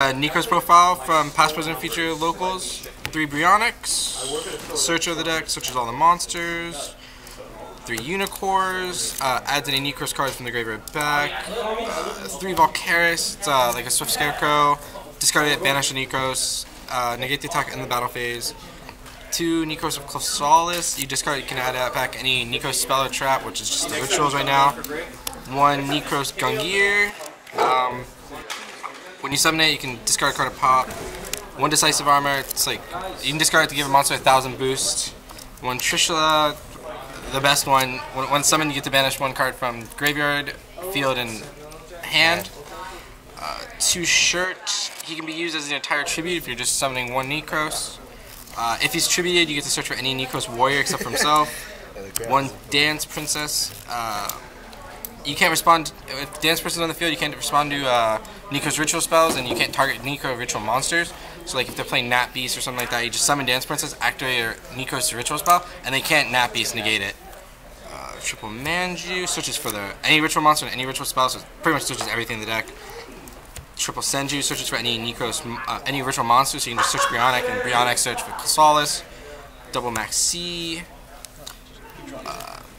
Necroz profile from past, present, future locals. 3 Bryonics. Search of the deck, searches all the monsters. 3 Unicorns. Adds any Necroz cards from the graveyard back. 3 Valkyris. It's like a Swift Scarecrow. Discard it, banish the Necroz. Negate the attack in the battle phase. 2 Necroz of Chrysalis. You discard, you can add back any Necroz spell or trap, which is just the rituals right now. 1 Necroz Gungear. When you summon it, you can discard a card to pop. 1 Decisive Armor, it's like, you can discard it to give a monster 1,000 boost. 1 Trishula, the best one. When summoned, you get to banish 1 card from graveyard, field, and hand. 2 Shirt, he can be used as an entire tribute if you're just summoning 1 Necroz. If he's tributed, you get to search for any Necroz warrior except for himself. 1 Dance Princess. You can't respond, if Dance Princess is on the field, you can't respond to Necroz ritual spells, and you can't target Necroz ritual monsters. So like if they're playing Nat Beast or something like that, you just summon Dance Princess, activate your Necroz ritual spell, and they can't Nat Beast negate it. Triple Manju, searches for any ritual monster and any ritual spell, so it pretty much searches everything in the deck. Triple Senju, searches for any Necroz, any ritual monster, so you can just search Bryonic, and Bryonic search for Chrysalis. Double Max C.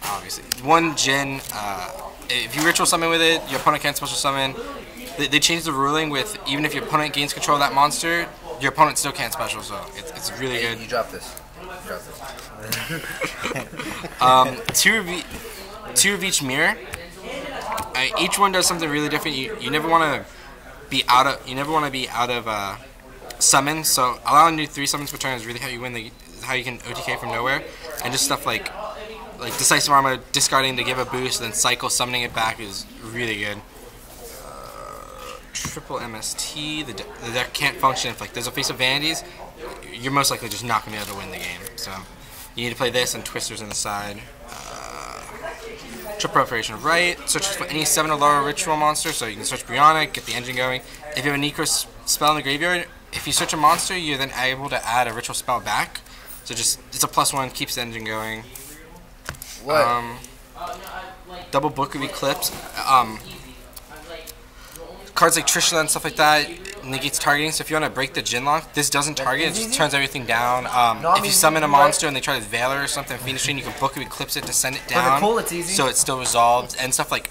Obviously. 1 Jin. If you ritual summon with it, your opponent can't special summon. They changed the ruling with even if your opponent gains control of that monster, your opponent still can't special, so it's really good. You drop this. Two of each mirror. Each one does something really different. You never want to be out of summons. So allowing you 3 summons per turn is really how you win how you can OTK from nowhere, and just stuff like Decisive Armor, discarding to give a boost, then cycle summoning it back is really good. Triple MST, the deck can't function if there's a face of Vanities, you're most likely just not going to be able to win the game. So you need to play this and Twisters on the side. Triple Preparation Right, searches for any 7 or lower ritual monster, so you can search Bryonic, get the engine going. If you have a Necroz spell in the graveyard, if you search a monster, you're then able to add a ritual spell back. So it's a +1, keeps the engine going. What? Double Book of Eclipse. Cards like Trishula and stuff like that negates targeting, so if you want to break the Jin lock, this doesn't target, it just turns everything down. If you summon a monster and they try to Valor or something, Phoenix Chain, you can Book of Eclipse it to send it down, so it's still resolved. And stuff like,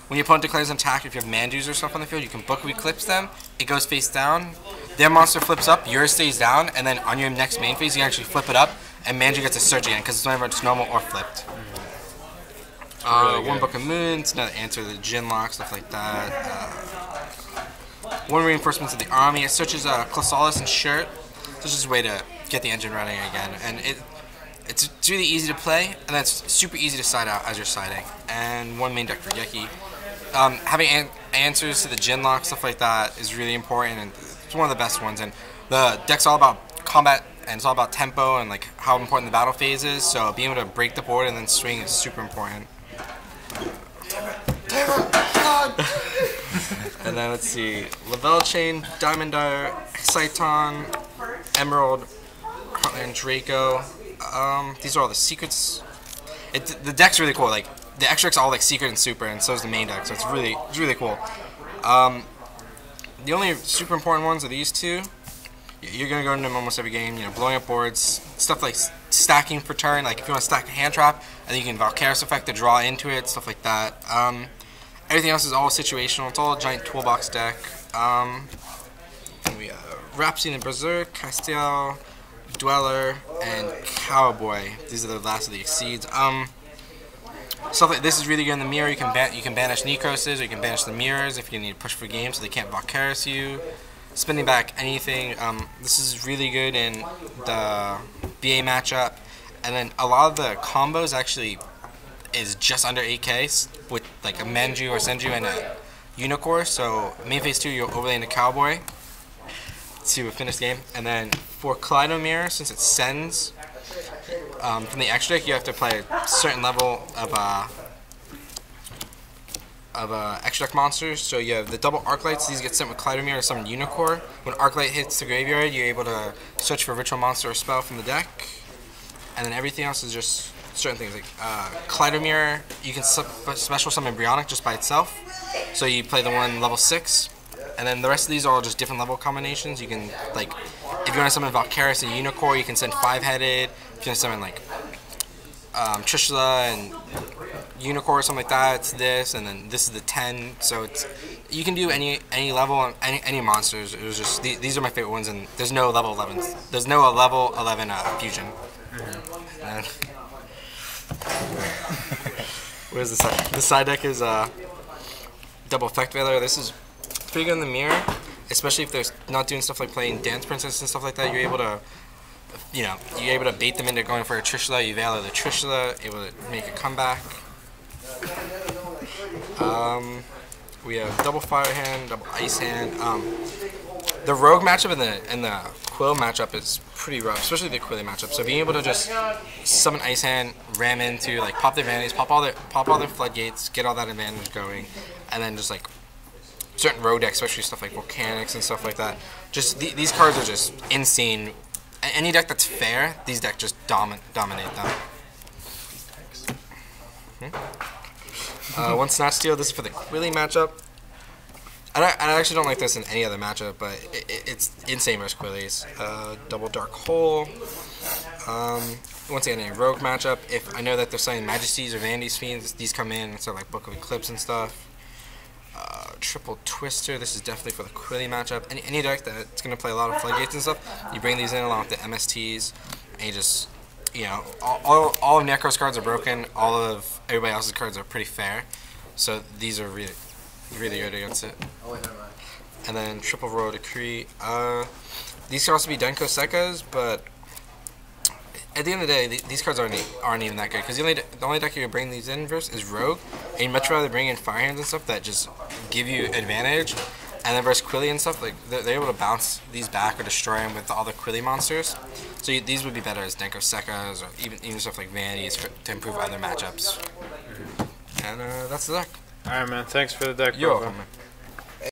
when your opponent declares an attack, if you have Mandus or stuff on the field, you can Book of Eclipse them, it goes face down, their monster flips up, yours stays down, and then on your next main phase, you can actually flip it up, and Mandu gets a search again, because it's whenever it's normal or flipped. Really 1 Book of Moons, another answer to the Jin lock, stuff like that. 1 Reinforcements of the Army. It searches Chrysalis and Shirt. So it's just a way to get the engine running again. And it's really easy to play, and it's super easy to side out as you're siding. And 1 main deck for Yeki. Having answers to the Jin lock, stuff like that, is really important, and it's one of the best ones. And the deck's all about combat, and it's all about tempo and how important the battle phase is. So being able to break the board and then swing is super important. And then let's see, Lavelle Chain, Diamond Dyer, Exciton, Emerald, Heartland Draco. These are all the secrets. The deck's really cool. The extract's all secret and super, and so is the main deck. So it's really cool. The only super important ones are these 2. You're gonna go into them almost every game. Blowing up boards, stuff like stacking for turn. If you want to stack a hand trap, and then you can Valkyris effect to draw into it, stuff like that. Everything else is all situational. It's all a giant toolbox deck. We Rhapsody and Berserk, Castiel, Dweller, and Cowboy. These are the last of the Exceeds. Stuff like this is really good in the mirror. You can banish Necrozes, or you can banish the mirrors if you need to push for games, so they can't Valkyris you. Spinning back anything. This is really good in the BA matchup, and then a lot of the combos actually is just under 8k with a Manju or Senju and a Unicorn. So main phase 2, you'll overlay into Cowboy to finish the game. And then for Kaleido Mirror, since it sends from the extra deck, you have to play a certain level of extra deck monsters. So you have the double Arclights. These get sent with Kaleido Mirror or summon Unicorn. When Arclight hits the graveyard, you're able to search for a ritual monster or spell from the deck. And then everything else is just certain things Kaleido Mirror. You can special summon Bryonic just by itself. So you play the one level 6. And then the rest of these are all just different level combinations. You can, like, if you want to summon Valkyris and Unicorn, you can send 5-headed. If you want to summon, like, Trishula and Unicorn or something like that, it's this. And then this is the 10. So it's, you can do any level, any monsters. It was just, these are my favorite ones, and there's no level 11s. There's no level 11 fusion. And what is this? This side deck is double effect Veiler. This is pretty good in the mirror, especially if they're not doing stuff like playing Dance Princess and stuff like that. You're able to, you're able to bait them into going for a Trishula. You Veiler the Trishula, able to make a comeback. We have double fire hand, double ice hand. The rogue matchup and the quill matchup is pretty rough, especially the quilly matchup. So being able to just summon ice hand, ram into, like, pop their vanities, pop all their floodgates, get all that advantage going, and then just like certain rogue decks, especially stuff like volcanics and stuff like that. Just these cards are just insane. Any deck that's fair, these decks just dominate them. One Snatch Steal. This is for the quilly matchup. I actually don't like this in any other matchup, but it's insane versus Quillies. Double Dark Hole. Once again, in a Rogue matchup, if I know that they're saying Majesties or Vandy's Fiends, these come in, so like Book of Eclipse and stuff. Triple Twister. This is definitely for the Quilly matchup. Any deck that's going to play a lot of Floodgates and stuff, you bring these in along with the MSTs, and you just, all of Necroz cards are broken. All of everybody else's cards are pretty fair. So these are really good against it. And then Triple Royal Decree. These could also be Denko Sekkas, but at the end of the day, these cards aren't even that good. Because the only deck you can bring these in versus is Rogue, and you'd much rather bring in Fire Hands and stuff that just give you advantage. And then versus Quilly and stuff, like they're able to bounce these back or destroy them with all the Quilly monsters. So these would be better as Denko Sekkas or even stuff like Vanities to improve other matchups. And that's the deck. Alright, man. Thanks for the deck. You're welcome, man.